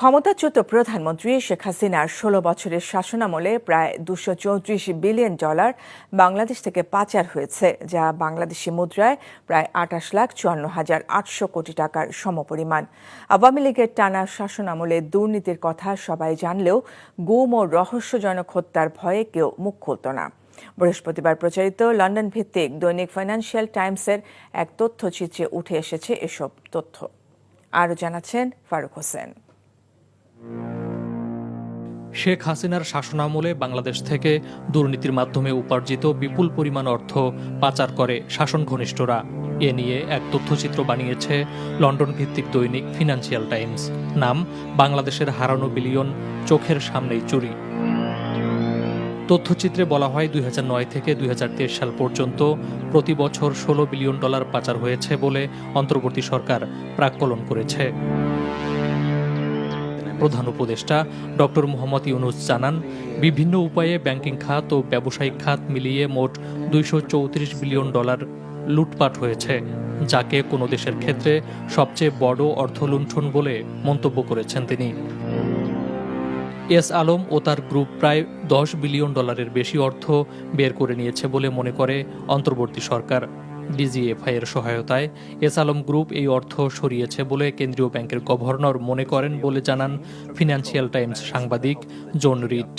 ক্ষমতাচ্যুত প্রধানমন্ত্রী শেখ হাসিনার ১৬ বছরের শাসনামলে প্রায় $২৩৪ বিলিয়ন বাংলাদেশ থেকে পাচার হয়েছে, যা বাংলাদেশি মুদ্রায় প্রায় ২৮,৫৪,৮০০ কোটি টাকার সমপরিমাণ। আওয়ামী লীগের টানা শাসনামলে দুর্নীতির কথা সবাই জানলেও গুম ও রহস্যজনক হত্যার ভয়ে কেউ মুখ খুলত না। বৃহস্পতিবার প্রচারিত লন্ডন ভিত্তিক দৈনিক ফাইন্যান্সিয়াল টাইমসের এক তথ্যচিত্রে উঠে এসেছে এসব তথ্য। আরও জানাচ্ছেন ফারুক হোসেন। শেখ হাসিনার শাসনামলে বাংলাদেশ থেকে দুর্নীতির মাধ্যমে উপার্জিত বিপুল পরিমাণ অর্থ পাচার করে শাসন ঘনিষ্ঠরা। এ নিয়ে এক তথ্যচিত্র বানিয়েছে লন্ডন ভিত্তিক দৈনিক ফিনান্সিয়াল টাইমস। নাম বাংলাদেশের হারানো বিলিয়ন, চোখের সামনেই চুরি। তথ্যচিত্রে বলা হয় ২০০৯ থেকে ২০২৩ সাল পর্যন্ত প্রতি বছর $১৬ বিলিয়ন পাচার হয়েছে বলে অন্তর্বর্তী সরকার প্রাক্কলন করেছে। প্রধান উপদেষ্টা ডক্টর মোহাম্মদ ইউনুস জানান, বিভিন্ন উপায়ে ব্যাংকিং খাত ও ব্যবসায়িক খাত মিলিয়ে মোট $২৩৪ বিলিয়ন লুটপাট হয়েছে, যাকে কোনো দেশের ক্ষেত্রে সবচেয়ে বড় অর্থলুণ্ঠন বলে মন্তব্য করেছেন তিনি। এস আলম ও তার গ্রুপ প্রায় $10 বিলিয়ন বেশি অর্থ বের করে নিয়েছে বলে মনে করে অন্তর্বর্তী সরকার। ডিজিএফআই এর সহায়তায় এস আলম গ্রুপ এই অর্থ সরিয়েছে বলে কেন্দ্রীয় ব্যাংকের গভর্নর মনে করেন বলে জানান ফিনান্সিয়াল টাইমস সাংবাদিক জন রিড।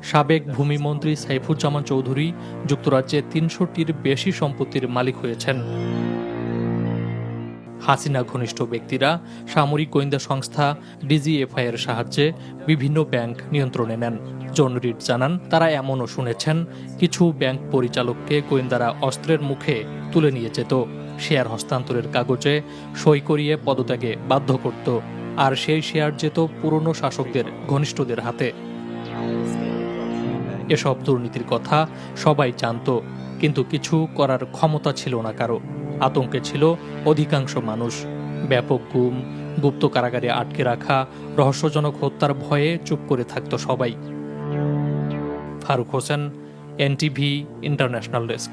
সাবেক ভূমিমন্ত্রী সাইফুজ্জামান চৌধুরী যুক্তরাজ্যে ৩০০টির বেশি সম্পত্তির মালিক হয়েছেন। হাসিনা ঘনিষ্ঠ ব্যক্তিরা সামরিক গোয়েন্দা সংস্থা ডিজিএফআই এর সাহায্যে বিভিন্ন ব্যাংক নিয়ন্ত্রণে নেন। জন রিড জানান, তারা এমনও শুনেছেন কিছু ব্যাংক পরিচালককে গোয়েন্দারা অস্ত্রের মুখে তুলে নিয়ে যেত, শেয়ার হস্তান্তরের কাগজে সই করিয়ে পদত্যাগে বাধ্য করত, আর সেই শেয়ার যেত পুরনো শাসকদের ঘনিষ্ঠদের হাতে। এসব দুর্নীতির কথা সবাই জানত, কিন্তু কিছু করার ক্ষমতা ছিল না কারো। আতঙ্কে ছিল অধিকাংশ মানুষ। ব্যাপক গুম, গুপ্ত কারাগারে আটকে রাখা, রহস্যজনক হত্যার ভয়ে চুপ করে থাকত সবাই। Faruk Hossain, NTV international desk.